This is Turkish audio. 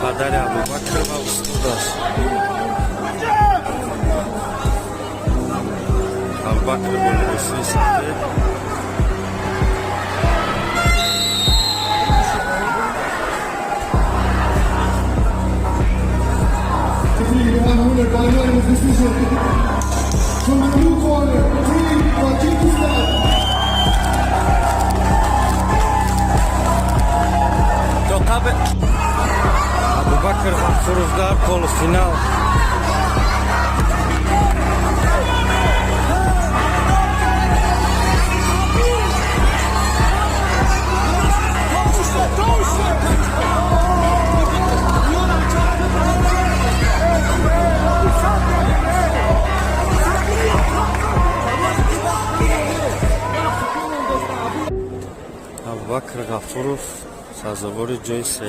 Padar Abu Bakr ve Ustudas. Abu Bakr golünü istedi. From the blue corner, Team Tajikistan. Tokabe Abu Bakr Gafuruzlar polu final. Abu Bakr Gafurov sazovori joy